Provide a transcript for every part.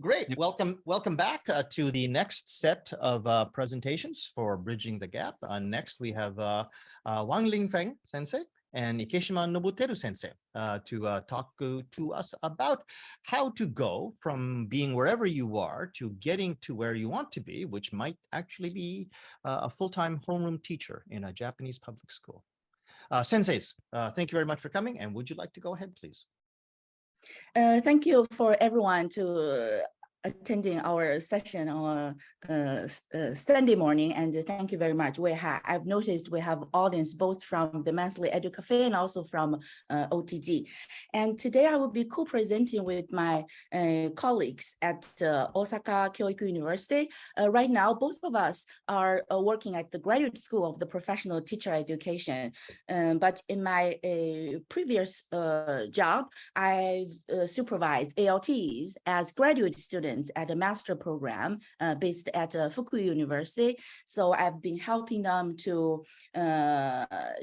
Great. Yep. Welcome back to the next set of presentations for Bridging the Gap. Next, we have Wang Linfeng Sensei and Ikeshima Nobuteru Sensei to talk to us about how to go from being wherever you are to getting to where you want to be, which might actually be a full-time homeroom teacher in a Japanese public school. Senseis, thank you very much for coming, and would you like to go ahead, please? Thank you for everyone to attending our session on Sunday morning, and thank you very much. I've noticed we have audience both from the monthly Edu Cafe and also from OTG. And today I will be co-presenting with my colleagues at Osaka Kyoiku University. Right now, both of us are working at the graduate school of the professional teacher education. But in my previous job, I've supervised ALTs as graduate students at a master program based at Fukui University. So I've been helping them to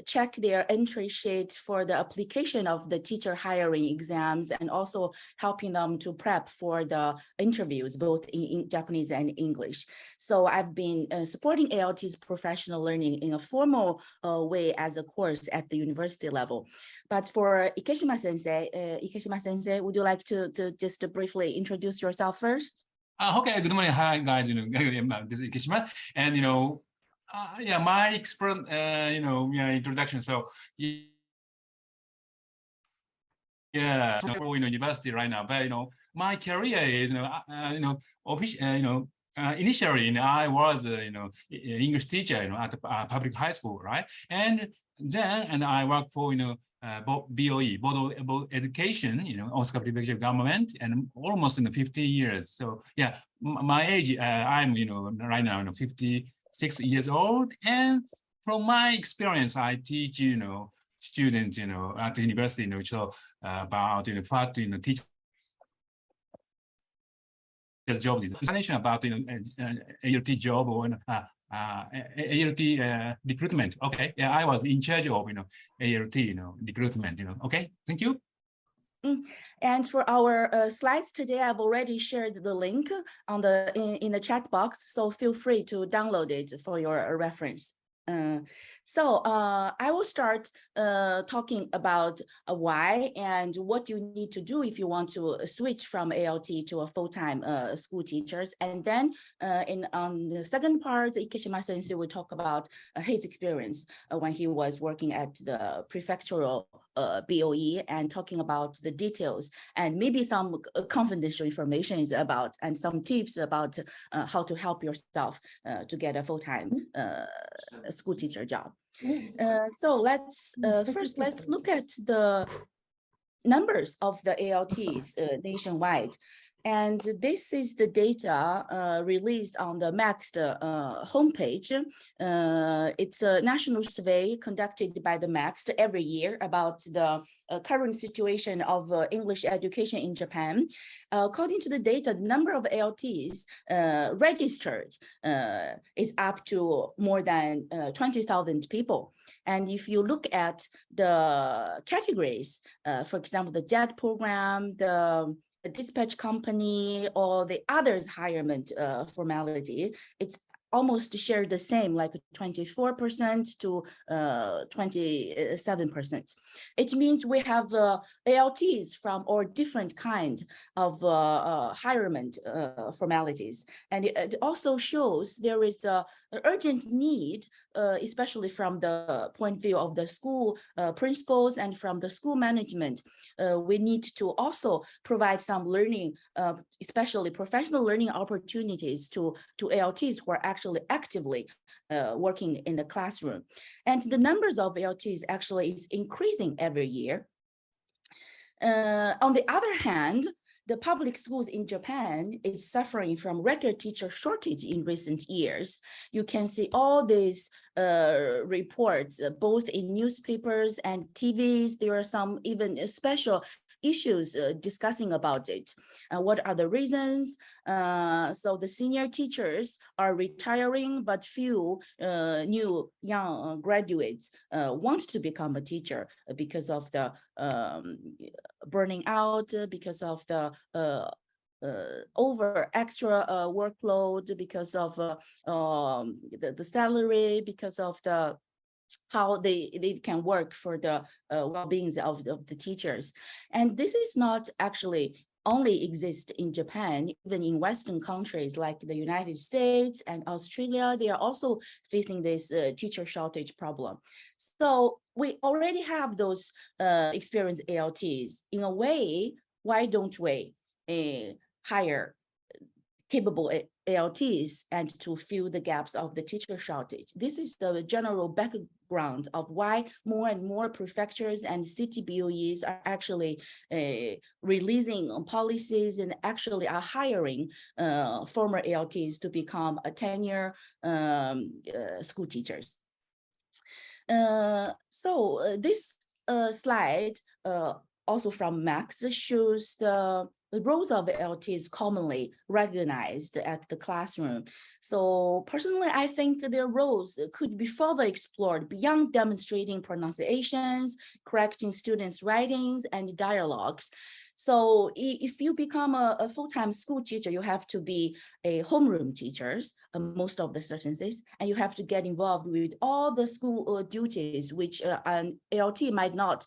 check their entry sheet for the application of the teacher hiring exams, and also helping them to prep for the interviews, both in Japanese and English. So I've been supporting ALT's professional learning in a formal way as a course at the university level. But for Ikeshima Sensei, would you like to just briefly introduce yourself first? Okay, good morning. Hi, guys. This is Ikeshima. And, yeah, my expert, introduction. So, yeah, I'm in university right now, but, my career is, initially, I was, English teacher, at a public high school, right? And then, I worked for, BOE, Board of Education, Osaka Prefecture government, and almost in 15 years. So yeah, my age, I'm, right now, 56 years old. And from my experience, I teach, students, at the university, so about, how to, teach the job, explanation about, ALT job or, ALT recruitment. Okay, yeah, I was in charge of ALT recruitment. Okay, thank you. And for our slides today, I've already shared the link on the in the chat box, so feel free to download it for your reference. So I will start talking about why and what you need to do if you want to switch from ALT to a full-time school teachers. And then on the second part, Ikeshima Sensei will talk about his experience when he was working at the prefectural BOE, and talking about the details and maybe some confidential information about and some tips about how to help yourself to get a full-time school teacher job. So let's look at the numbers of the ALTs nationwide. And this is the data released on the MAXT homepage. It's a national survey conducted by the MAXT every year about the current situation of English education in Japan. According to the data, the number of ALTs registered is up to more than 20,000 people. And if you look at the categories, for example, the JET program, the dispatch company, or the others hirement formality, it's almost shared the same, like 24% to 27%. It means we have ALTs from all different kind of hirement formalities. And it also shows there is an urgent need, especially from the point of view of the school principals and from the school management. We need to also provide some learning, especially professional learning opportunities to ALTs who are actually actively working in the classroom. And the numbers of ALTs actually is increasing every year. On the other hand, the public schools in Japan is suffering from record teacher shortage in recent years. You can see all these reports, both in newspapers and TVs. There are some even special issues discussing about it. What are the reasons? So the senior teachers are retiring, but few new young graduates want to become a teacher because of the burning out, because of the over extra workload because of the salary, because of the how they can work for the well-being of the teachers. And this is not actually only exist in Japan, even in Western countries like the United States and Australia, they are also facing this teacher shortage problem. So we already have those experienced ALTs. In a way, why don't we hire capable ALTs and to fill the gaps of the teacher shortage? This is the general background of why more and more prefectures and city BOEs are actually releasing policies and actually are hiring former ALTs to become a tenure school teachers. This slide also from Max shows the roles of LTs commonly recognized at the classroom. So personally, I think their roles could be further explored beyond demonstrating pronunciations, correcting students' writings and dialogues. So if you become a full-time school teacher, you have to be a homeroom teacher, most of the certainties, and you have to get involved with all the school duties, which an ALT might not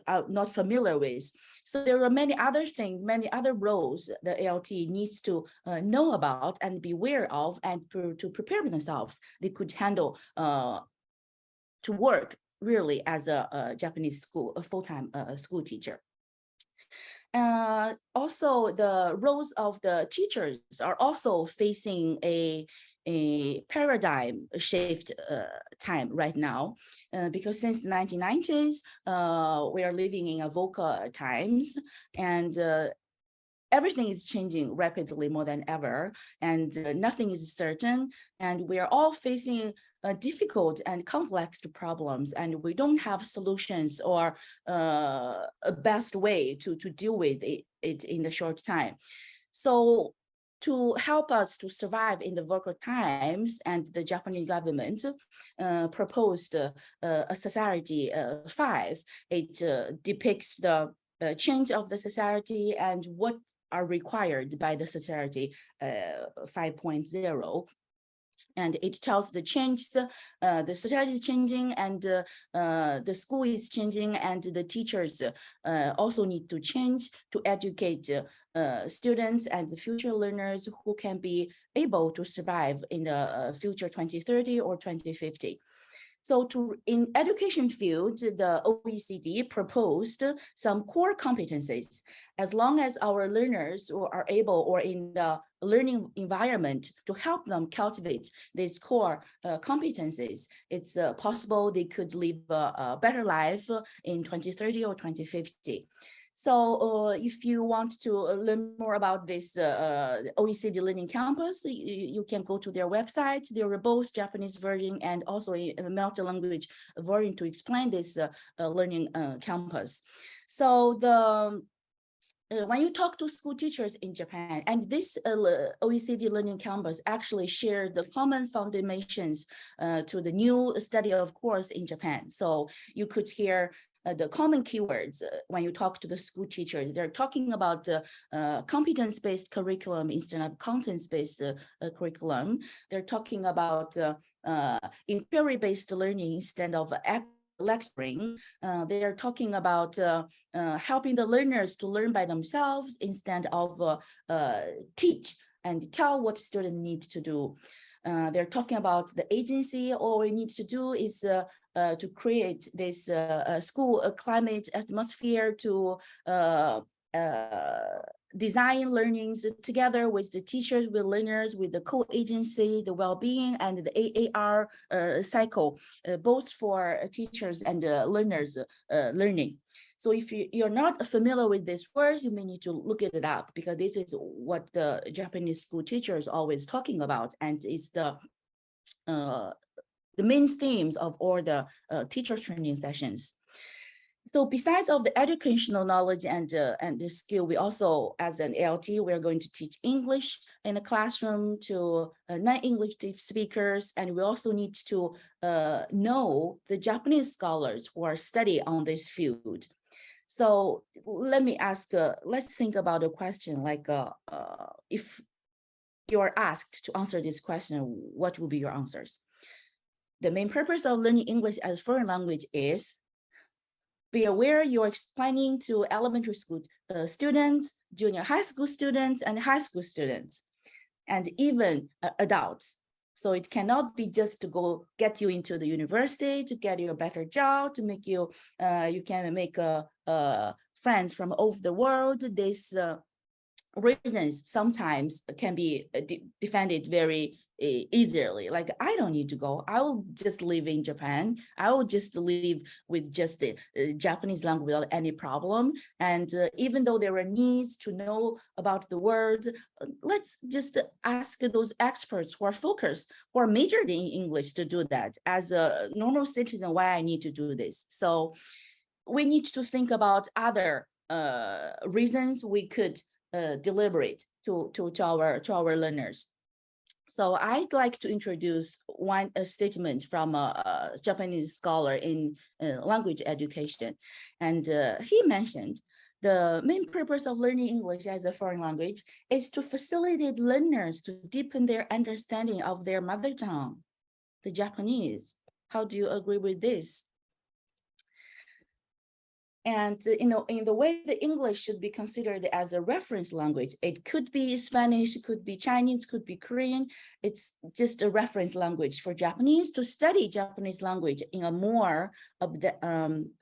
are not familiar with. So there are many other things, many other roles the ALT needs to know about and be aware of, and to prepare themselves. They could handle to work really as a Japanese school, a full-time school teacher. Also, the roles of the teachers are also facing a paradigm shift time right now, because since the 1990s, we are living in a VUCA times, and everything is changing rapidly more than ever, and nothing is certain, and we are all facing difficult and complex problems, and we don't have solutions or a best way to deal with it in the short time. So to help us to survive in the VUCA times, and the Japanese government proposed a society 5. It depicts the change of the society and what are required by the society 5.0. And it tells the change, the society is changing, and the school is changing, and the teachers also need to change to educate students and the future learners who can be able to survive in the future 2030 or 2050. So in education field, the OECD proposed some core competencies. As long as our learners are able, or in the learning environment, to help them cultivate these core competencies, it's possible they could live a better life in 2030 or 2050. So if you want to learn more about this OECD Learning Campus, you can go to their website. There are both Japanese version and also a multi-language version to explain this learning campus. So when you talk to school teachers in Japan, and this OECD Learning Campus actually share the common foundations to the new study of course in Japan. So you could hear the common keywords when you talk to the school teachers. They're talking about competence-based curriculum instead of content-based curriculum. They're talking about inquiry-based learning instead of lecturing. They are talking about helping the learners to learn by themselves instead of teach and tell what students need to do. They're talking about the agency. All we need to do is to create this school climate atmosphere to design learnings together with the teachers, with learners, with the co-agency, the well-being, and the AAR cycle, both for teachers and learners learning. So if you're not familiar with these words, you may need to look it up, because this is what the Japanese school teachers always talking about, and it's the main themes of all the teacher training sessions. So besides of the educational knowledge and the skill, we also, as an ALT, we're going to teach English in the classroom to non-English speakers, and we also need to know the Japanese scholars who are studying on this field. So let me ask, let's think about a question like, if you are asked to answer this question, what will be your answers? The main purpose of learning English as foreign language is be aware you're explaining to elementary school students, junior high school students, and high school students, and even adults. So it cannot be just to go get you into the university, to get you a better job, to make you, you can make friends from all over the world. This reasons sometimes can be defended very easily. Like, I don't need to go. I will just live in Japan. I will just live with just the Japanese language without any problem. And even though there are needs to know about the words, let's just ask those experts who are focused, who are majored in English to do that. As a normal citizen, why I need to do this? So we need to think about other reasons we could deliberate to our learners. So I'd like to introduce one statement from a Japanese scholar in language education. And he mentioned the main purpose of learning English as a foreign language is to facilitate learners to deepen their understanding of their mother tongue, the Japanese. How do you agree with this? And in the way the English should be considered as a reference language, it could be Spanish, it could be Chinese, could be Korean. It's just a reference language for Japanese to study Japanese language in a more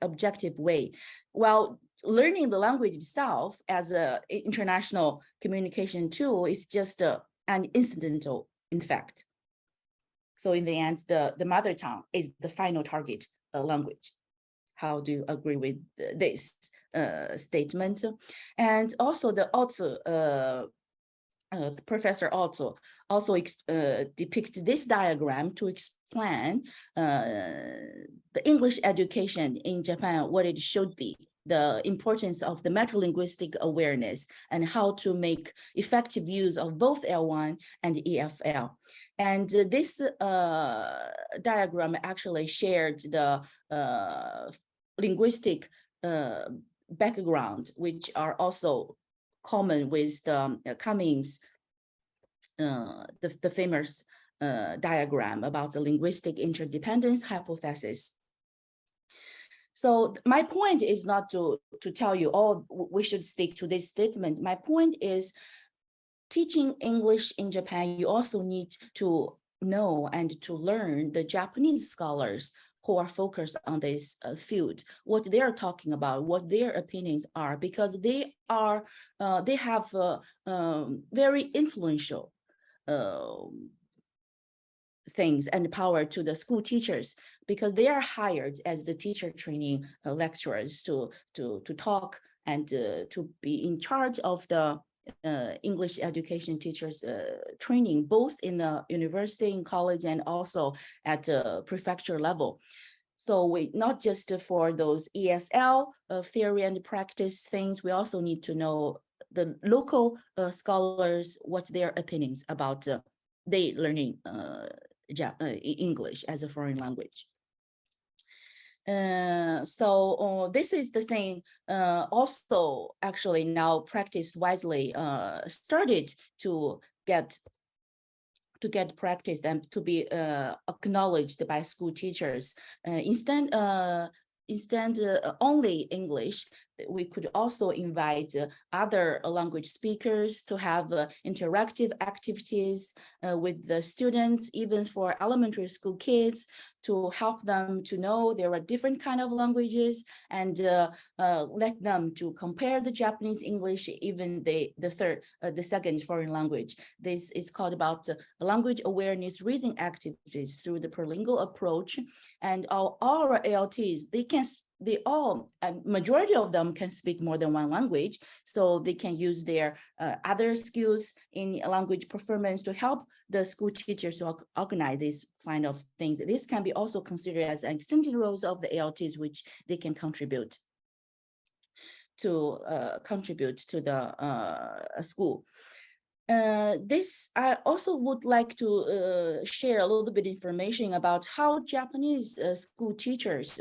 objective way. While learning the language itself as an international communication tool is just an incidental in fact. So in the end, the mother tongue is the final target language. How do you agree with this statement? And also the professor also depicts this diagram to explain the English education in Japan, what it should be, the importance of the metalinguistic awareness, and how to make effective use of both L1 and EFL. And this diagram actually shared the linguistic background, which are also common with the Cummings, the famous diagram about the linguistic interdependence hypothesis. So my point is not to tell you, oh, we should stick to this statement. My point is, teaching English in Japan, you also need to know and to learn the Japanese scholars who are focused on this field, what they're talking about, what their opinions are, because they have very influential things and power to the school teachers, because they are hired as the teacher training lecturers to talk and to be in charge of the English education teachers training, both in the university, in college, and also at the prefecture level. So we not just for those ESL theory and practice things, we also need to know the local scholars, what their opinions about they learning English as a foreign language. So this is the thing also actually now practiced widely, started to get practiced and to be acknowledged by school teachers. Instead only English, we could also invite other language speakers to have interactive activities with the students, even for elementary school kids, to help them to know there are different kind of languages, and let them to compare the Japanese English, even the second foreign language. This is called about language awareness reading activities through the perlingual approach. And our ALTs, majority of them can speak more than one language, so they can use their other skills in language performance to help the school teachers to organize these kind of things. This can be also considered as an extended roles of the ALTs, which they can contribute to the school. This, I also would like to share a little bit information about how Japanese school teachers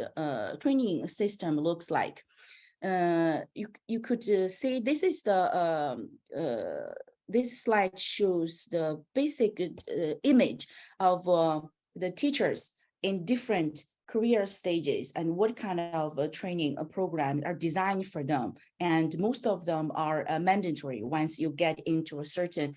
training system looks like. you could see this is the this slide shows the basic image of the teachers in different career stages and what kind of training programs are designed for them. And most of them are mandatory once you get into a certain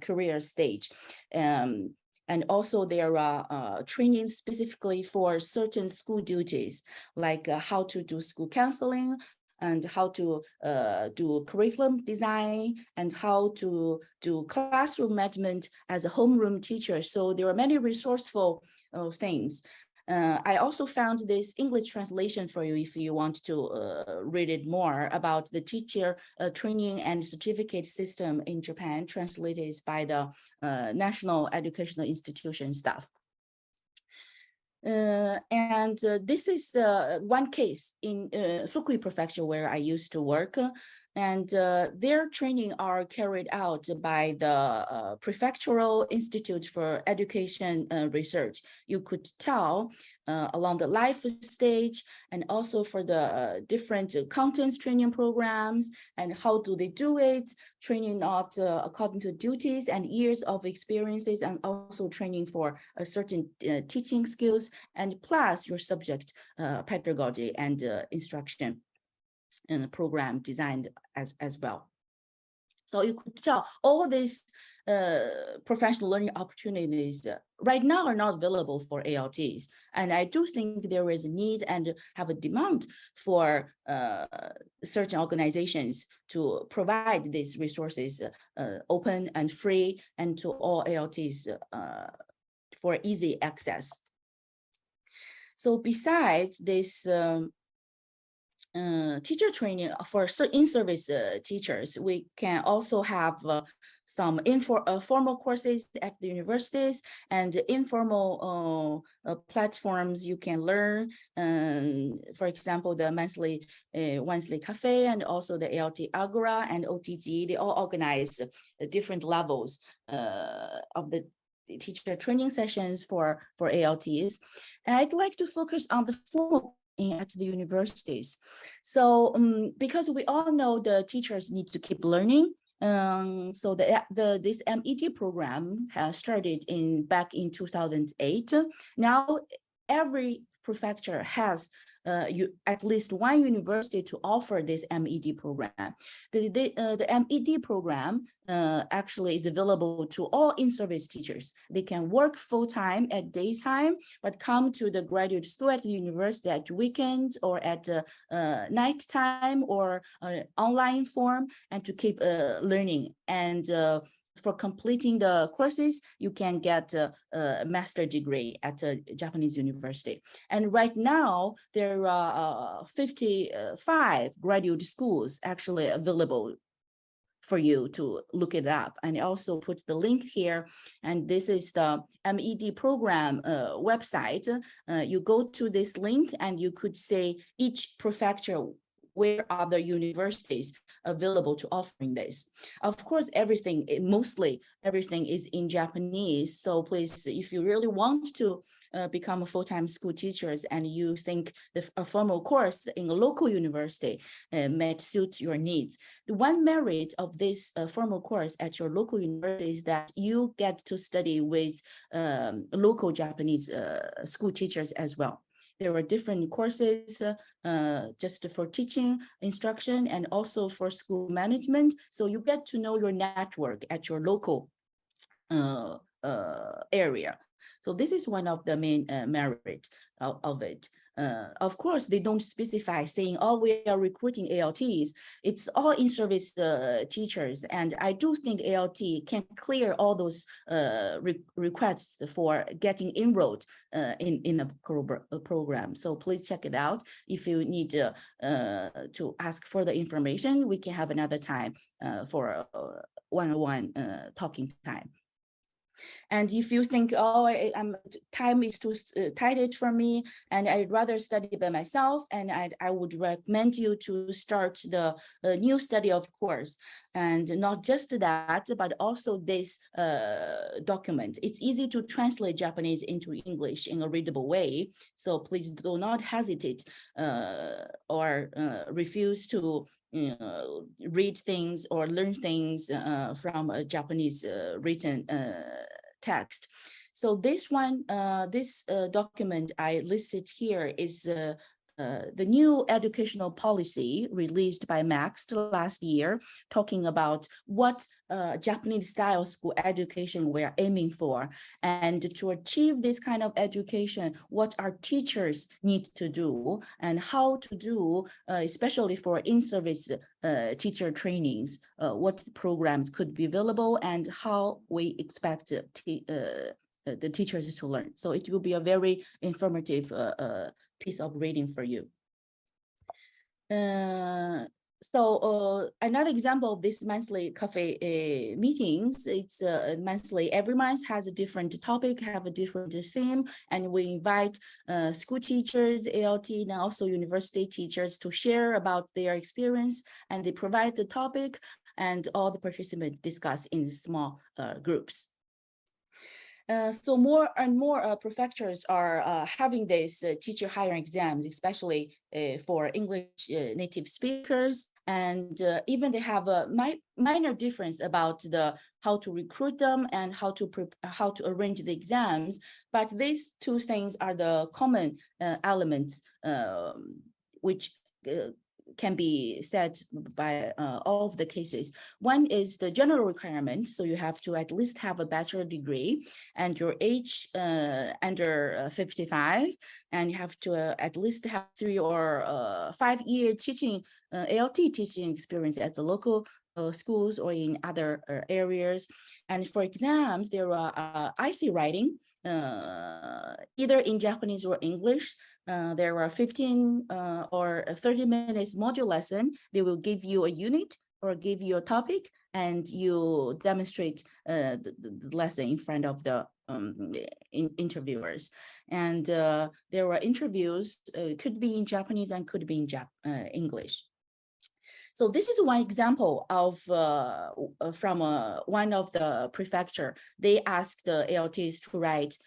career stage. And also there are training specifically for certain school duties, like how to do school counseling, and how to do curriculum design, and how to do classroom management as a homeroom teacher. So there are many resourceful things. I also found this English translation for you if you want to read it more about the teacher training and certificate system in Japan, translated by the National Educational Institution staff. This is one case in Fukui Prefecture where I used to work. And their training are carried out by the Prefectural Institute for Education Research. You could tell along the life stage, and also for the different contents training programs, and how do they do it, training not according to duties and years of experiences, and also training for a certain teaching skills, and plus your subject pedagogy and instruction in the program designed as well. So you could tell all these professional learning opportunities right now are not available for ALTs. And I do think there is a need and have a demand for certain organizations to provide these resources open and free, and to all ALTs for easy access. So besides this teacher training for in-service teachers, we can also have some formal courses at the universities, and informal platforms you can learn. For example, the monthly Wednesday Cafe, and also the ALT Agora and OTJ, they all organize different levels of the teacher training sessions for ALTs. And I'd like to focus on the formal at the universities. So because we all know the teachers need to keep learning, so this MED program has started back in 2008. Now every prefecture has at least one university to offer this MED program. The MED program actually is available to all in-service teachers. They can work full-time at daytime, but come to the graduate school at the university at weekends or at nighttime, or online form, and to keep learning. And for completing the courses, you can get a master's degree at a Japanese university. And right now, there are 55 graduate schools actually available for you to look it up. And I also put the link here. And this is the MED program website. You go to this link and you could say each prefecture where are the universities available to offering this. Of course, mostly everything is in Japanese. So please, if you really want to become a full-time school teachers, and you think a formal course in a local university might suit your needs. The one merit of this formal course at your local university is that you get to study with local Japanese school teachers as well. There are different courses just for teaching, instruction, and also for school management. So you get to know your network at your local area. So this is one of the main merit of it. Of course, they don't specify saying, oh, we are recruiting ALTs. It's all in-service teachers. And I do think ALT can clear all those requests for getting enrolled in a program. So please check it out. If you need to ask further information, we can have another time for one-on-one talking time. And if you think, oh, time is too tight for me, and I'd rather study by myself, and I would recommend you to start the new study of course. And not just that, but also this document. It's easy to translate Japanese into English in a readable way. So please do not hesitate or refuse to read things or learn things from a Japanese written text. So this one, this document I listed here is the new educational policy released by Max last year, talking about what Japanese style school education we're aiming for. And to achieve this kind of education, what our teachers need to do and how to do, especially for in-service teacher trainings, what programs could be available and how we expect the teachers to learn. So it will be a very informative piece of reading for you. So another example of this monthly cafe meetings, it's monthly, every month has a different topic, have a different theme, and we invite school teachers, ALT, and also university teachers to share about their experience, and they provide the topic, and all the participants discuss in small groups. So more and more prefectures are having these teacher hiring exams, especially for English native speakers. And even they have a minor difference about how to recruit them and how to arrange the exams. But these two things are the common elements which can be said by all of the cases. One is the general requirement. So you have to at least have a bachelor degree and your age under 55, and you have to at least have 3 or 5 year teaching, ALT teaching experience at the local schools or in other areas. And for exams, there are IC writing, either in Japanese or English. There are 15 or 30 minutes module lesson. They will give you a unit or give you a topic, and you demonstrate the lesson in front of the interviewers. And there are interviews, could be in Japanese and could be in English. So this is one example of from one of the prefecture. They asked the ALTs to write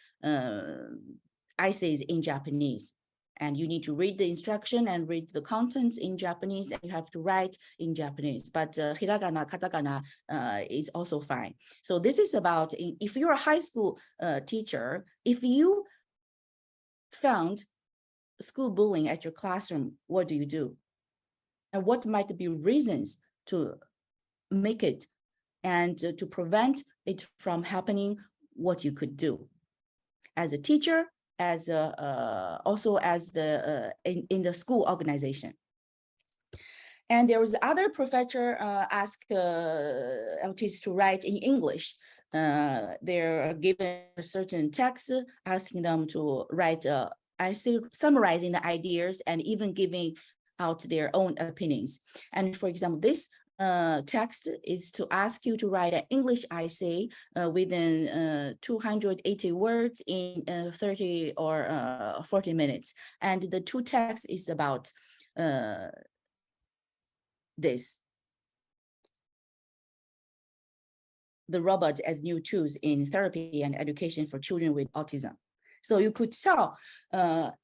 essays in Japanese. And you need to read the instruction and read the contents in Japanese, and you have to write in Japanese. But hiragana, katakana is also fine. So this is about, if you're a high school teacher, if you found school bullying at your classroom, what do you do? And what might be reasons to make it and to prevent it from happening, what you could do as a teacher, as also as the in the school organization. And there was other professor asked LTs to write in English. They're given a certain text, asking them to write, summarizing the ideas and even giving out their own opinions. And for example, this text is to ask you to write an English essay within 280 words in 30 or 40 minutes. And the two texts is about this. The robot as new tools in therapy and education for children with autism. So you could tell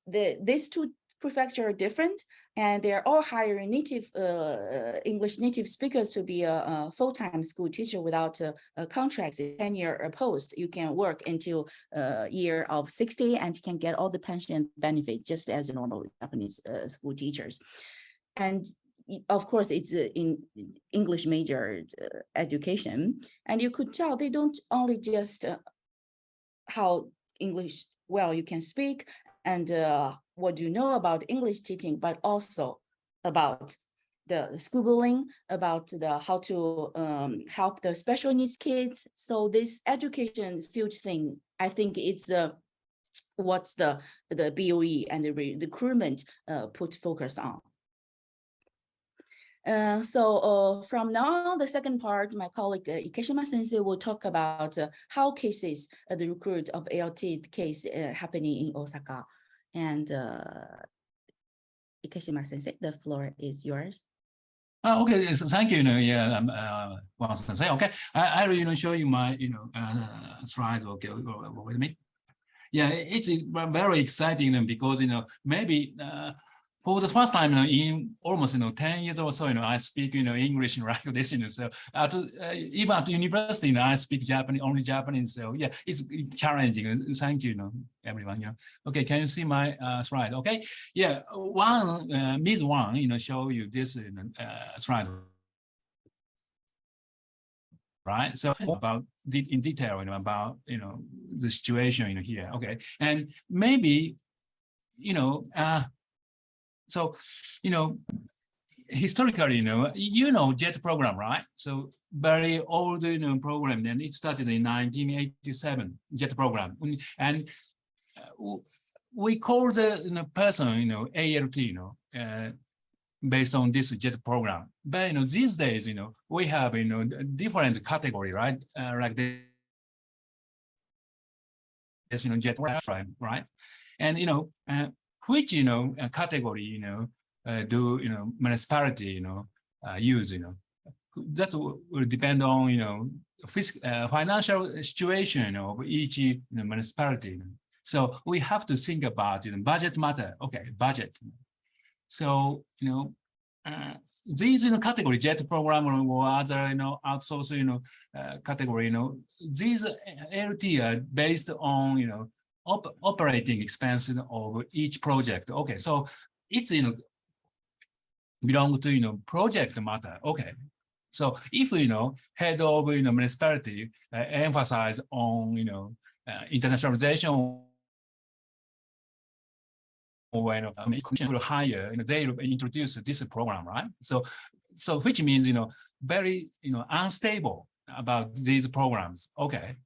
these two prefectures are different, and they're all hiring native English native speakers to be a full-time school teacher without a contract, a 10-year post. You can work until year of 60 and you can get all the pension benefit just as normal Japanese school teachers. And of course, it's in English major education, and you could tell they don't only just how English well you can speak and what do you know about English teaching, but also about the school bullying, about the how to help the special needs kids. So this education field thing, I think it's what's the BOE and the recruitment put focus on. From now on, the second part, my colleague Ikeshima Sensei will talk about how cases, the recruit of ALT case happening in Osaka. And Ikeshima Sensei, the floor is yours. Okay, so thank you. Wang Sensei. Okay, I will show you my slides. Okay, with me. Yeah, it's very exciting because maybe for the first time in almost 10 years or so I speak English like this. So even at university I speak Japanese, only Japanese. So yeah, it's challenging. Thank you, everyone. Okay, can you see my slide? Okay, yeah, Ms. Wang show you this slide. Right, so about in detail about the situation here. Okay, and maybe so historically JET program, right? So very old program, and it started in 1987, JET program, and we call the person ALT based on this JET program. But these days we have different category, right? Like this JET program, right? And which category do municipality use that will depend on financial situation of each municipality. So we have to think about budget matter. Okay, budget. So these category JET program or other outsource category these ALT are based on operating expenses of each project. Okay, so it's belong to project matter. Okay, so if head of municipality emphasize on internationalization or when will hire, they will introduce this program, right? So which means very unstable about these programs. Okay,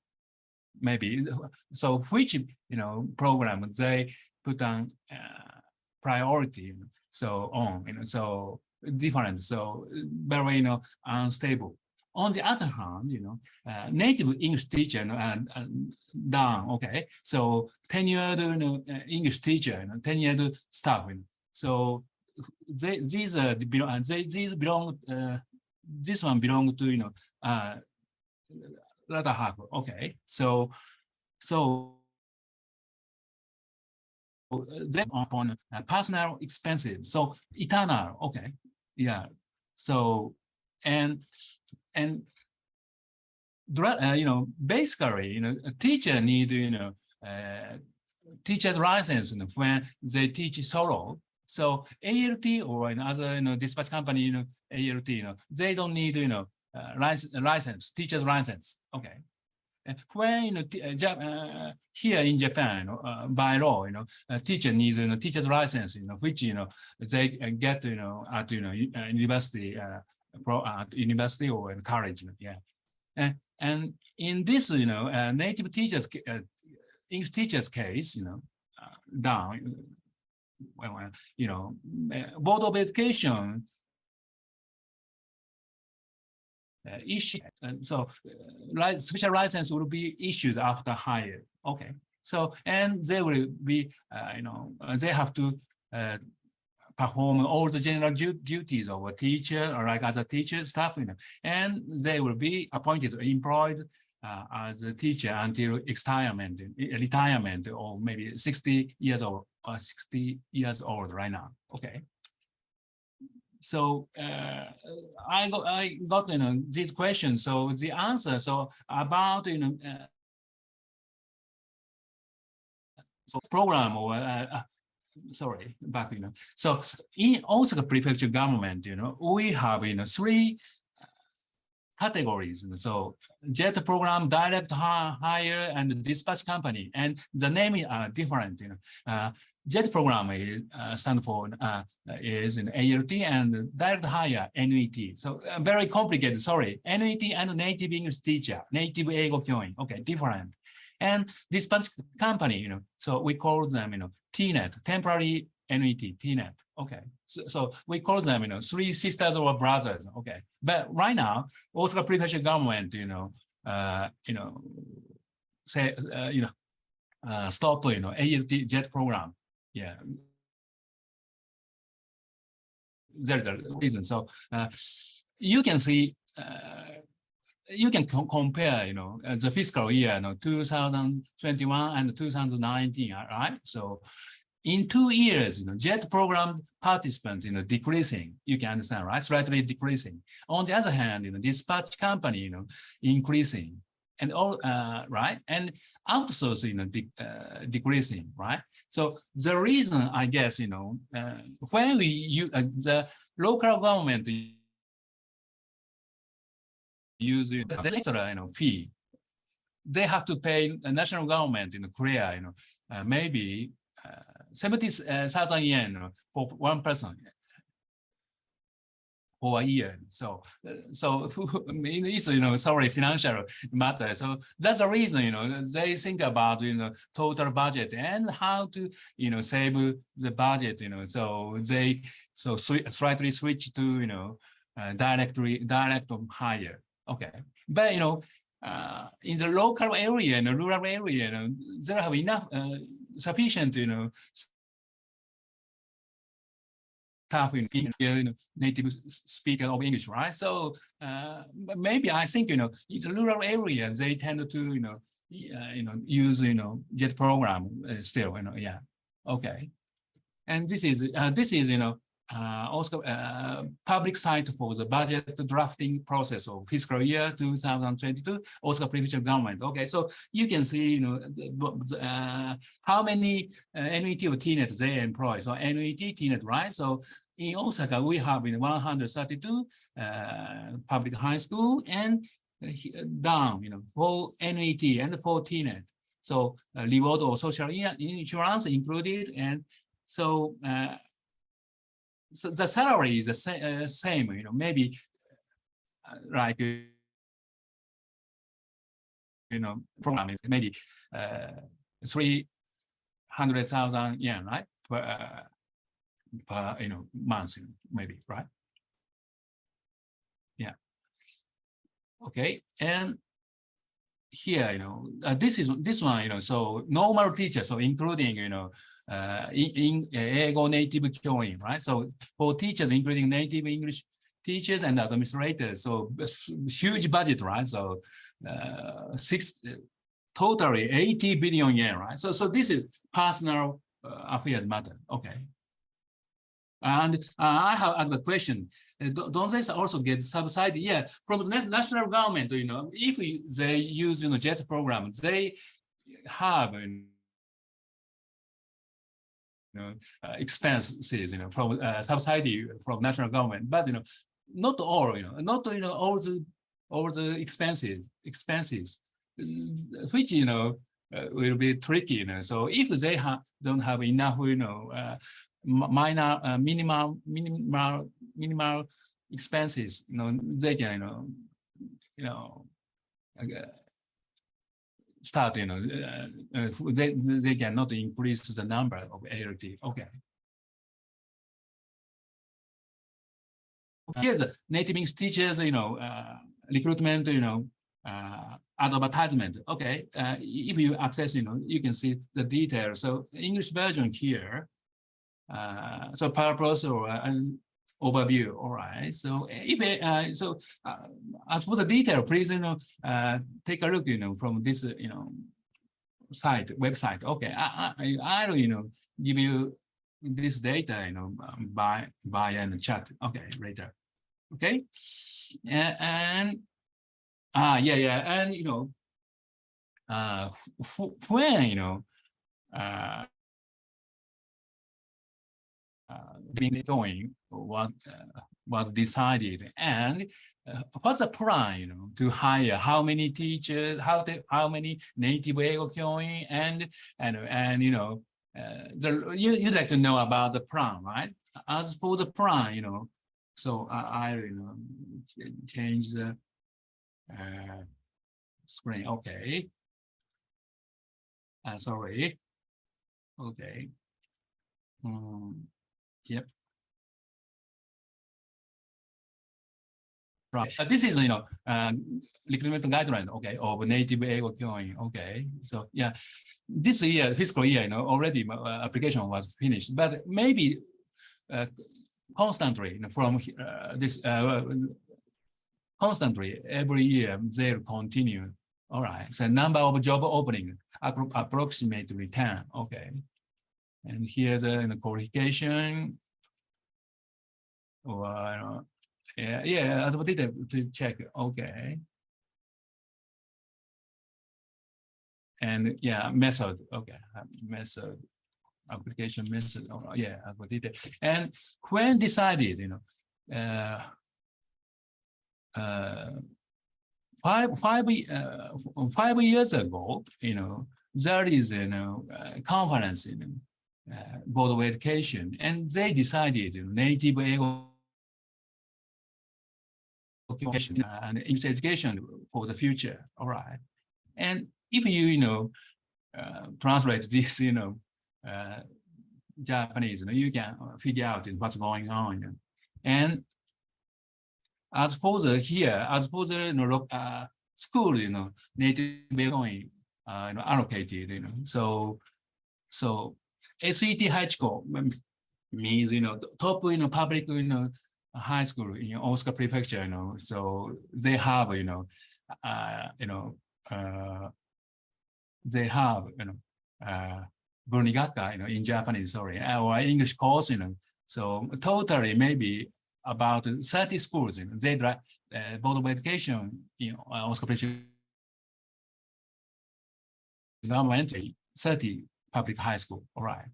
maybe so which program they put on priority so on so different, so very unstable. On the other hand, native English teacher done. Okay, so tenured English teacher, tenured staff. So these belong. This one belong to latter half. Okay, so then upon personal expenses, so eternal. Okay, yeah. So and basically a teacher need teacher's license when they teach solo. So ALT or another dispatch company ALT they don't need license, teacher's license. Okay. When here in Japan by law a teacher needs teacher's license which they get at university university or in college. Yeah. And in this native teachers English teachers case down Board of Education issue, so special license will be issued after hire. Okay, so and they will be they have to perform all the general duties of a teacher or like other teacher staff, and they will be appointed, employed as a teacher until retirement, or maybe 60 years old or 60 years old right now. Okay. So I got this question. So the answer, so about so program or sorry, back so in Osaka Prefecture government, we have 3 categories. So JET program, direct hire, and dispatch company, and the name are different. JET program is stand for is an ALT, and direct hire NET. So very complicated. Sorry, NET and native English teacher, native Eigo Kyoin. Okay, different. And dispatch company, so we call them TNET, temporary NET, TNET. Okay, so we call them, three sisters or brothers. Okay, but right now, Osaka Prefecture government, say, stop, ALT jet program. Yeah, there's a reason. So you can see, you can compare, the fiscal year, 2021 and 2019, right? So in 2 years, jet program participants, decreasing, you can understand, right? Slightly decreasing. On the other hand, dispatch company, increasing, and all, right? And outsource, decreasing, right? So the reason, I guess, when we the local government use the lecturer, fee, they have to pay the national government in Korea, maybe 70,000 yen for one person for a year. So it's, sorry, financial matter. So that's the reason, they think about, total budget and how to, save the budget, so they, slightly switch to, direct hire. Okay. But, in the local area and rural area, there have enough, sufficient, staff in native speaker of English, right? So maybe I think, in the rural area, they tend to, use, jet program still, yeah. Okay. And this is, also public site for the budget drafting process of fiscal year 2022, Osaka Prefecture government. Okay, so you can see, how many NET or TNET they employ. So NET, TNET, right? So in Osaka, we have 132 public high school and down, for NET and for TNET. So reward or social insurance included, and so. So the salary is the same, maybe like, program is maybe 300,000 yen, right? Per month, maybe, right? Yeah. Okay, and here, this one, so normal teacher, so including, in Eigo native教員, right? So for teachers, including native English teachers and administrators, so huge budget, right? So totally 80 billion yen, right? So this is personal affairs matter. Okay. And I have a question. Don't they also get subsidy? Yeah, from the national government, if they use, jet program, they have, expenses, from subsidy from national government, but not all, not all the expenses, which will be tricky. So if they don't have enough, minor minimal expenses, they can start, they cannot increase the number of ALT. Okay. Here's native English teachers, recruitment, advertisement. Okay. If you access, you can see the details. So English version here. So purpose or an overview. All right. So if as for the detail, please take a look from this website. Okay, I'll give you this data by in chat. Okay, later. Okay, and and when been going was decided, and what's the plan to hire how many teachers, how many native Eigo and you'd like to know about the plan, right? As for the plan, so I change the screen. Okay, sorry. Okay. Yep. This is recruitment guideline, okay, of native ego coin. Okay, so yeah, this year fiscal year, already application was finished, but maybe constantly from this constantly every year they'll continue. All right, so number of job opening approximately 10. Okay, and here the qualification. Or yeah, I did to check. Okay, and yeah, method. Okay, method. Application method. Oh, yeah, I did it. And when decided, 5 years ago, there is conference board of education, and they decided native ego and English education for the future. All right, and if you translate this Japanese, you can figure out what's going on. And as for the school, native going allocated, so SET Hachiko means top public high school in Osaka Prefecture, so they have they have Bunigaka, in Japanese, sorry, or English course, so totally maybe about 30 schools, they drive board of education in Osaka Prefecture government 30 public high school. All right,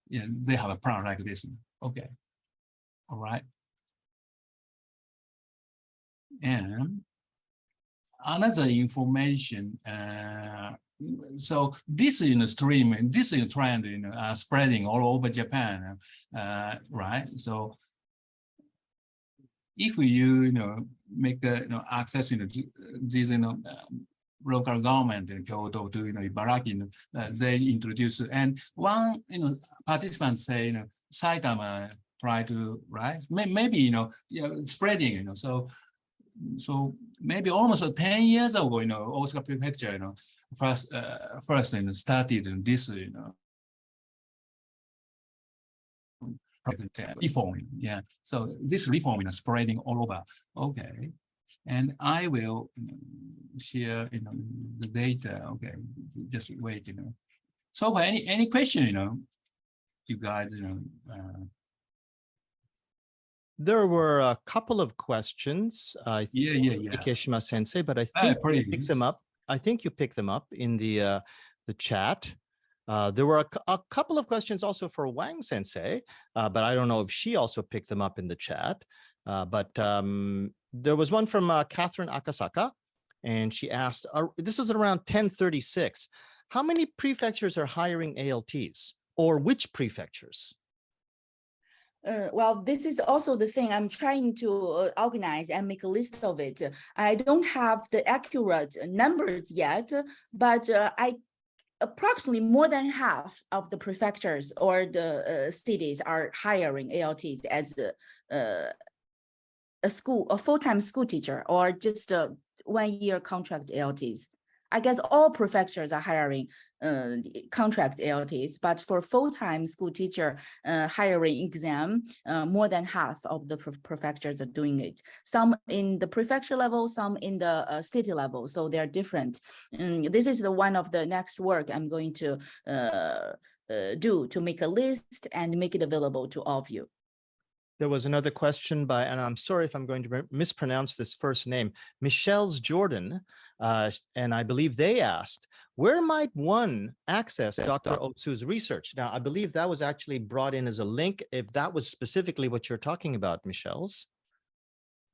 yeah, they have a plan like this. Okay, all right. And another information, so this stream, this trend spreading all over Japan, right? So if you make the access these local government in Kyoto to Ibaraki, they introduce, and one participant say Saitama try to, right, maybe spreading, so maybe almost 10 years ago, Osaka Prefecture, first started this, reform, yeah. So this reform is spreading all over. Okay, and I will share, the data. Okay, just wait, So for any question, you guys, There were a couple of questions, yeah. Ikeshima Sensei, but I think you picked them up. I think you picked them up in the chat. There were a couple of questions also for Wang Sensei, but I don't know if she also picked them up in the chat. But there was one from Catherine Akasaka, and she asked, this was around 1036. How many prefectures are hiring ALTs, or which prefectures? Well, this is also the thing I'm trying to organize and make a list of it. I don't have the accurate numbers yet, but approximately more than half of the prefectures or the cities are hiring ALTs as a full-time school teacher, or just a 1-year contract ALTs. I guess all prefectures are hiring contract ALTs, but for full-time school teacher hiring exam, more than half of the prefectures are doing it. Some in the prefecture level, some in the city level, so they're different. This is one of the next work I'm going to do, to make a list and make it available to all of you. There was another question by, and I'm sorry if I'm going to mispronounce this first name, Michelle's Jordan, and I believe they asked, where might one access Dr. Otsu's research? Now, I believe that was actually brought in as a link, if that was specifically what you're talking about, Michelle's.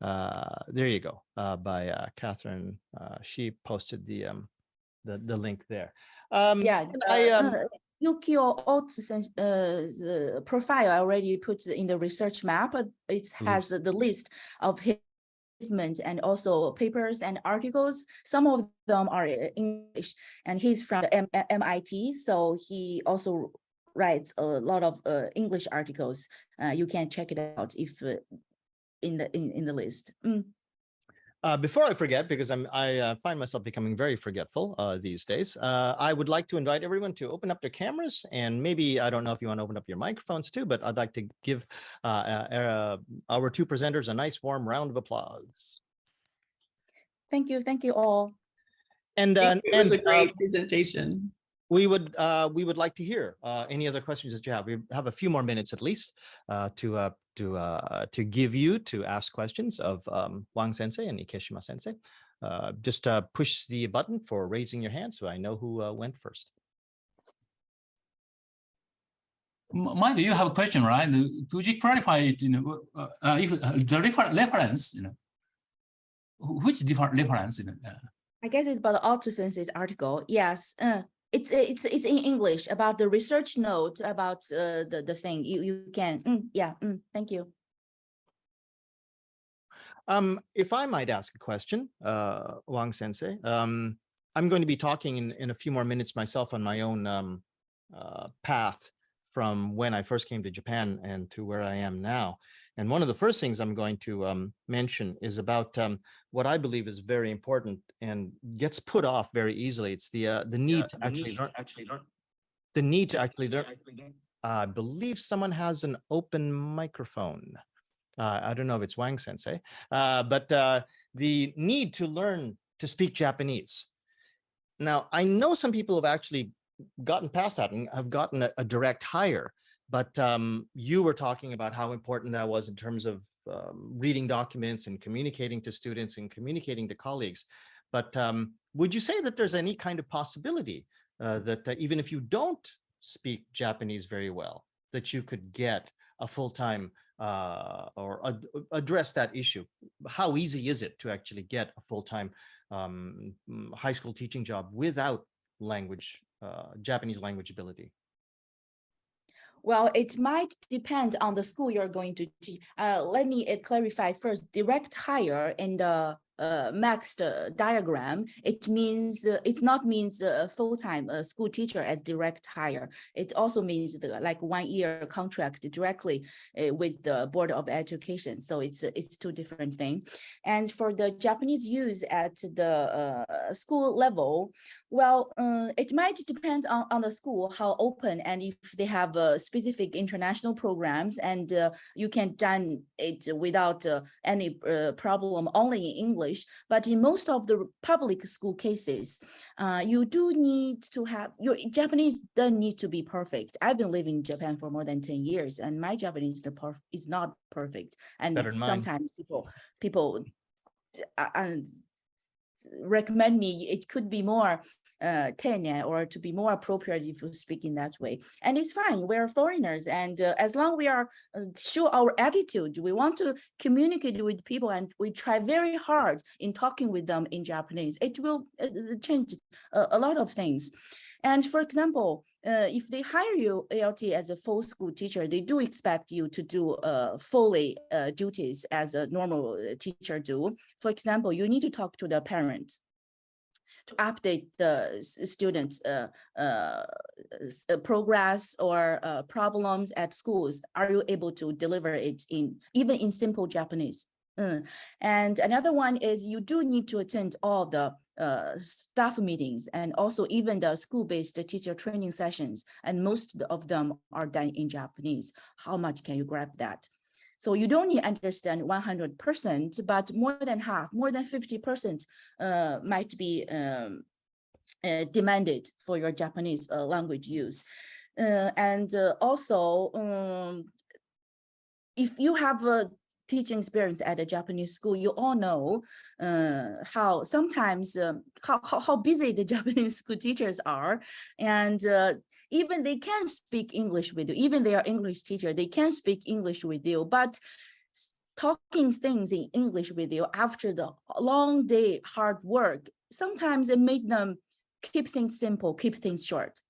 There you go, by Catherine. She posted the link there. Yukio Ots's profile I already put in the research map. It has the list of his achievements and also papers and articles. Some of them are English, and he's from the MIT, so he also writes a lot of English articles. You can check it out if in the list. Before I forget, because I find myself becoming very forgetful these days, I would like to invite everyone to open up their cameras, and maybe, I don't know if you want to open up your microphones too, but I'd like to give our two presenters a nice warm round of applause. Thank you all. And it was a great presentation. We would like to hear any other questions that you have. We have a few more minutes at least to give you to ask questions of Wang Sensei and Ikeshima Sensei. Just push the button for raising your hand so I know who went first. Mind you have a question, right? Could you clarify it? If the reference, which different reference? I guess it's about the Auto Sensei's article. Yes. It's in English about the research note about the thing. You can thank you. If I might ask a question, Wang Sensei, I'm going to be talking in a few more minutes myself on my own path from when I first came to Japan and to where I am now. And one of the first things I'm going to mention is about what I believe is very important and gets put off very easily. It's the need to actually learn. The need to actually learn. I believe someone has an open microphone. I don't know if it's Wang Sensei, but the need to learn to speak Japanese. Now, I know some people have actually gotten past that and have gotten a direct hire. But you were talking about how important that was in terms of reading documents and communicating to students and communicating to colleagues. But would you say that there's any kind of possibility that even if you don't speak Japanese very well, that you could get a full-time or address that issue? How easy is it to actually get a full-time high school teaching job without language, Japanese language ability? Well, it might depend on the school you're going to teach. Let me clarify first. Direct hire in the maxed diagram, it means it's not means full-time school teacher as direct hire. It also means like 1 year contract directly with the Board of Education. So it's two different things. And for the Japanese use at the school level, well, it might depend on the school, how open, and if they have specific international programs, and you can done it without any problem only in English. But in most of the public school cases, you do need to have, your Japanese doesn't need to be perfect. I've been living in Japan for more than 10 years, and my Japanese is not perfect. And sometimes people recommend me it could be more tenya, or to be more appropriate if you speak in that way. And it's fine, we're foreigners, and as long we are show our attitude, we want to communicate with people, and we try very hard in talking with them in Japanese, it will change a lot of things. And for example, if they hire you ALT as a full school teacher, they do expect you to do fully duties as a normal teacher do. For example, you need to talk to the parents to update the students' progress or problems at schools. Are you able to deliver it even in simple Japanese? And another one is you do need to attend all the staff meetings, and also even the school-based teacher training sessions, and most of them are done in Japanese. How much can you grab that? So you don't need to understand 100%, but more than half, more than 50% might be demanded for your Japanese language use. And also, if you have a teaching experience at a Japanese school, you all know how sometimes how busy the Japanese school teachers are, and even they can speak English with you, even they are English teacher, they can speak English with you, but talking things in English with you after the long day hard work, sometimes it make them keep things simple, keep things short.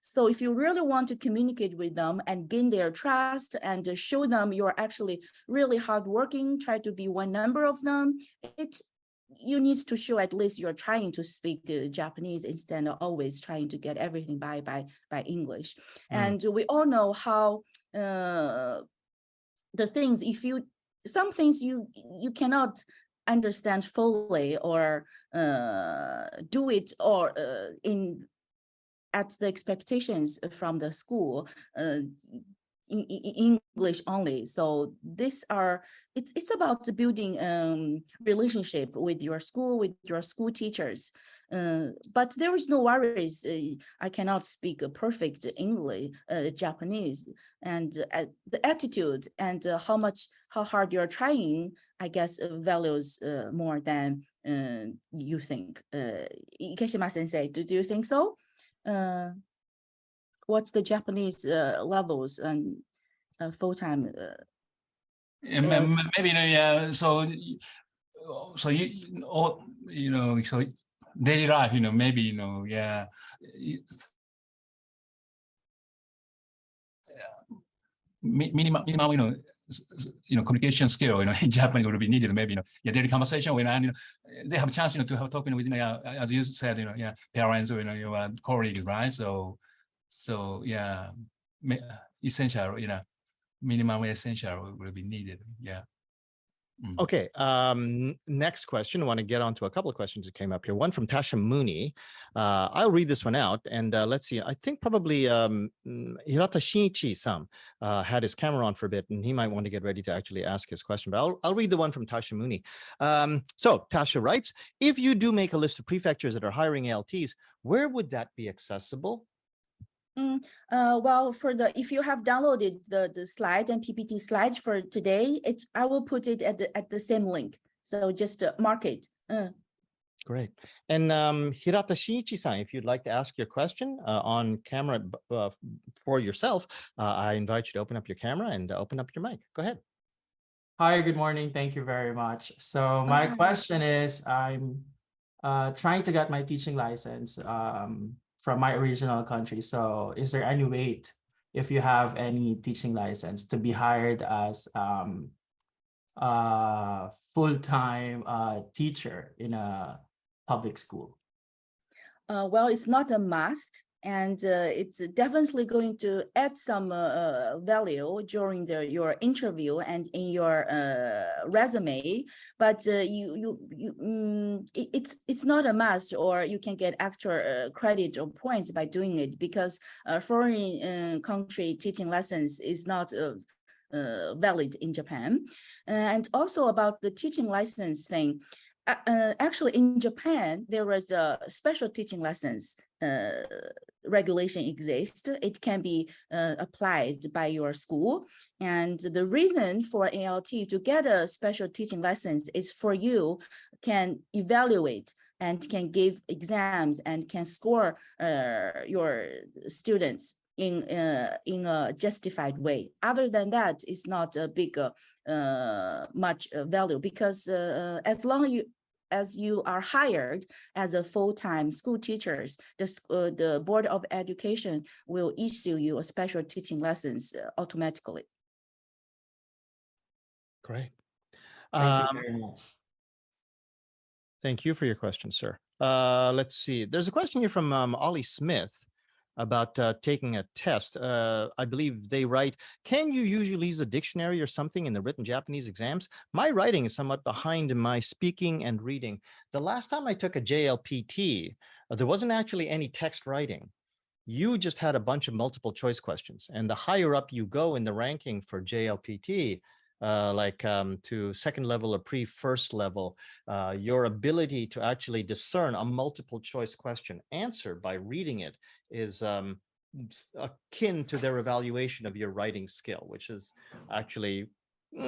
So if you really want to communicate with them and gain their trust and show them you're actually really hardworking, try to be one number of them, you need to show at least you're trying to speak Japanese instead of always trying to get everything by English. And we all know how the things, if you some things you cannot understand fully or do it or at the expectations from the school in English only. So these are, it's about building relationship with your school teachers. But there is no worries. I cannot speak a perfect English, Japanese, and the attitude and how hard you're trying, I guess, values more than you think. Ikeshima sensei, do you think so? What's the Japanese levels and full-time? Maybe yeah. So so daily life, maybe yeah. Minimum, communication skill, in Japanese would be needed. Maybe, yeah, daily conversation when they have a chance, to have talking with, as you said, yeah, parents or your colleagues, right? So yeah, essential, minimum essential will be needed. Yeah. Okay, next question. I want to get on to a couple of questions that came up here. One from Tasha Mooney. I'll read this one out, and let's see. I think probably Hirata Shinichi-san had his camera on for a bit, and he might want to get ready to actually ask his question, but I'll read the one from Tasha Mooney. So Tasha writes, if you do make a list of prefectures that are hiring ALTs, where would that be accessible? Well, if you have downloaded the slide and PPT slides for today, I will put it at the same link. So just mark it. Great. And Hirata Shinichi-san, if you'd like to ask your question on camera for yourself, I invite you to open up your camera and open up your mic. Go ahead. Hi, good morning. Thank you very much. So my question is, I'm trying to get my teaching license from my original country. So is there any way, if you have any teaching license, to be hired as a full-time teacher in a public school? Well, it's not a must, and it's definitely going to add some value during your interview and in your resume. But it's not a must, or you can get extra credit or points by doing it, because foreign country teaching lessons is not valid in Japan. And also about the teaching license thing. Actually, in Japan, there was a special teaching lessons regulation exists. It can be applied by your school. And the reason for ALT to get a special teaching license is for you can evaluate and can give exams and can score your students in a justified way. Other than that, it's not a big much value, because as long as you are hired as a full-time school teachers, the Board of Education will issue you a special teaching lessons automatically. Great. Thank you very much. Thank you for your question, sir. Let's see. There's a question here from Ollie Smith about taking a test. I believe they write, can you usually use a dictionary or something in the written Japanese exams? My writing is somewhat behind in my speaking and reading. The last time I took a JLPT, there wasn't actually any text writing. You just had a bunch of multiple choice questions. And the higher up you go in the ranking for JLPT, to second level or pre-first level, your ability to actually discern a multiple choice question answer by reading it is akin to their evaluation of your writing skill, which is actually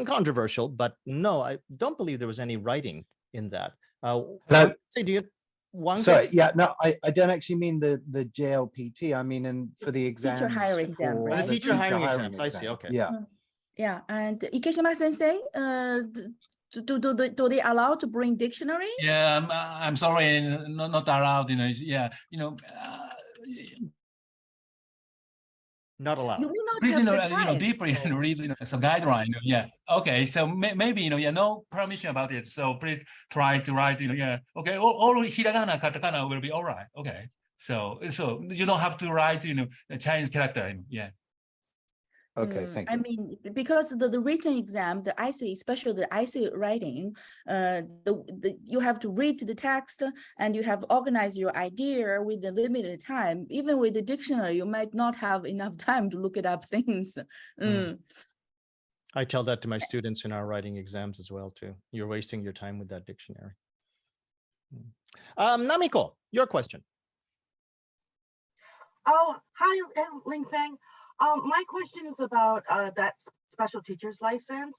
controversial. But no, I don't believe there was any writing in that. Say, do you? Wang, sorry, yeah, no, I don't actually mean the JLPT. I mean, for the exams. Teacher hiring exam, right? The teacher hiring exams. I see. Okay. Yeah. Yeah, and Ikeshima sensei, do they allow to bring dictionary? Yeah, I'm sorry, not allowed. Yeah, not allowed. You will not please, have the time. Deeply read some guideline. Yeah. Okay. So maybe no permission about it. So please try to write. Yeah. Okay. All hiragana, katakana will be all right. Okay. So you don't have to write. A Chinese character. Yeah. Okay, thank I you. mean, because the written exam, the IC, especially the IC writing, you have to read the text and you have organized your idea with the limited time. Even with the dictionary, you might not have enough time to look it up things. I tell that to my students in our writing exams as well too. You're wasting your time with that dictionary. Namiko, your question. Oh, hi, Linfeng. My question is about that special teacher's license.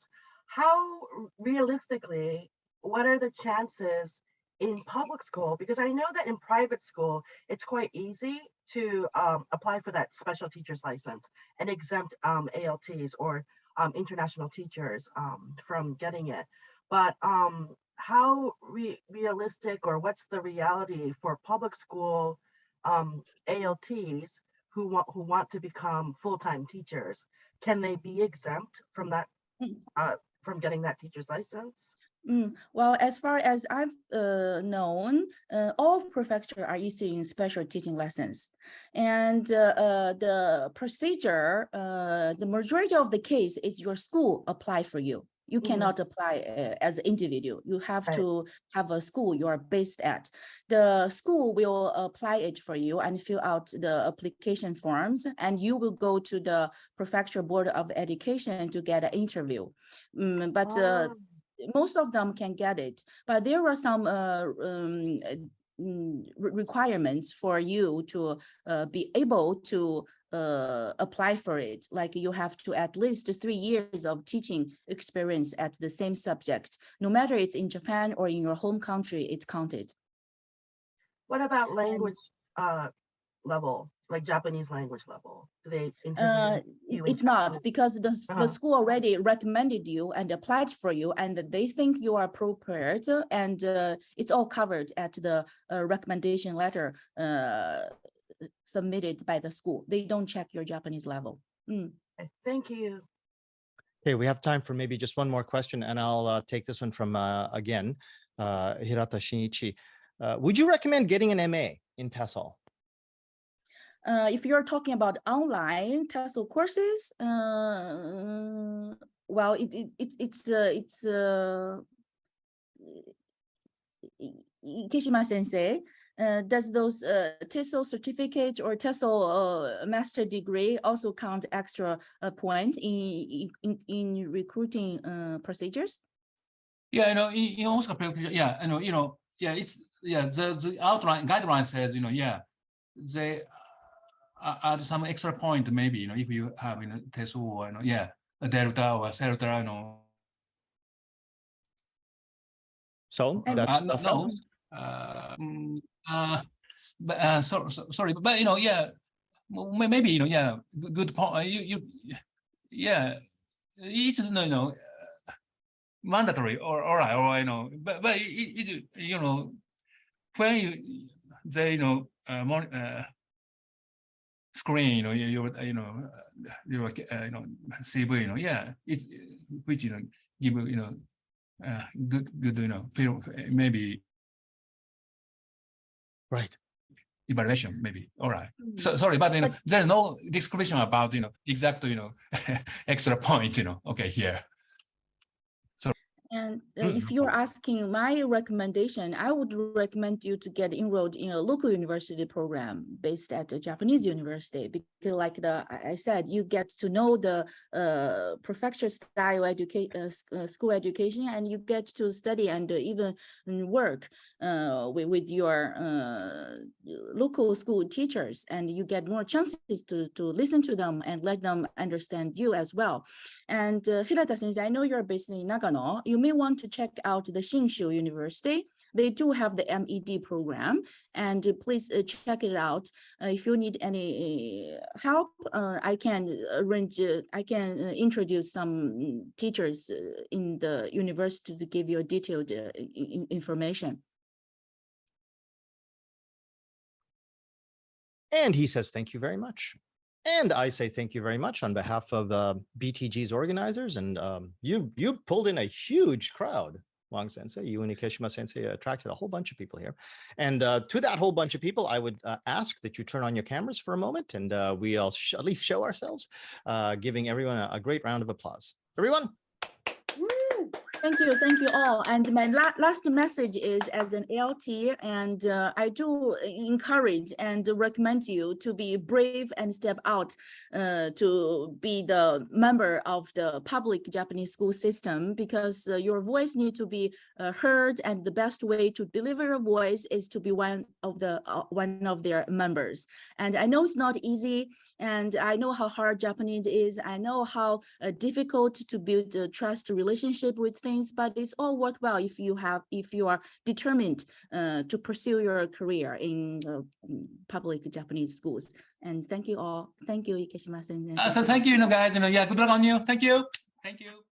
How realistically, what are the chances in public school? Because I know that in private school, it's quite easy to apply for that special teacher's license and exempt ALTs or international teachers from getting it. But how realistic, or what's the reality for public school ALTs who want to become full-time teachers? Can they be exempt from that, from getting that teacher's license? Well, as far as I've known, all prefectures are issuing special teaching lessons, and the procedure, the majority of the case is your school apply for you. You cannot apply as an individual. You have to have a school you are based at. The school will apply it for you and fill out the application forms, and you will go to the prefecture board of education to get an interview. Most of them can get it, but there are some requirements for you to be able to apply for it. Like you have to at least 3 years of teaching experience at the same subject. No matter it's in Japan or in your home country, it's counted. What about language level, like Japanese language level? Do they interview you? It's not, because the school already recommended you and applied for you, and they think you are prepared, and it's all covered at the recommendation letter submitted by the school. They don't check your Japanese level. Thank you. Okay, we have time for maybe just one more question, and I'll take this one from, again, Hirata Shinichi. Would you recommend getting an MA in TESOL? If you're talking about online TESOL courses, well, it's Ikeshima sensei does those TESOL certificate or TESOL master degree also count extra point in recruiting procedures? Yeah, in Oscar, yeah, it's the outline guideline says, they add some extra point maybe, if you have TESOL or a delta or delta, So that's no. But sorry, but maybe good point. It's mandatory or all right, or but it when they screen your CV it which give good maybe right evaluation maybe. All right. So sorry, but there's no description about exact extra point okay here. And if you're asking my recommendation, I would recommend you to get enrolled in a local university program based at a Japanese university, because like I said, you get to know the prefecture style school education, and you get to study and even work with your local school teachers, and you get more chances to listen to them and let them understand you as well. And Hirata sensei, I know you're based in Nagano. You may want to check out the Shinshu University. They do have the MED program, and please check it out. If you need any help, I can arrange, I can introduce some teachers in the university to give you detailed information. And he says, thank you very much. And I say thank you very much on behalf of BTG's organizers. And you pulled in a huge crowd. Wang Sensei, you and Ikeshima Sensei attracted a whole bunch of people here. And to that whole bunch of people, I would ask that you turn on your cameras for a moment, and we'll at least show ourselves, giving everyone a great round of applause. Everyone. Thank you all. And my last message is, as an ALT, and I do encourage and recommend you to be brave and step out to be the member of the public Japanese school system, because your voice needs to be heard, and the best way to deliver a voice is to be one of their members. And I know it's not easy, and I know how hard Japanese is. I know how difficult to build a trust relationship with things, but it's all worthwhile if you are determined to pursue your career in public Japanese schools. And thank you all. Thank you, Ikeshima-san. So thank you, guys. Yeah, good luck on you. Thank you. Thank you.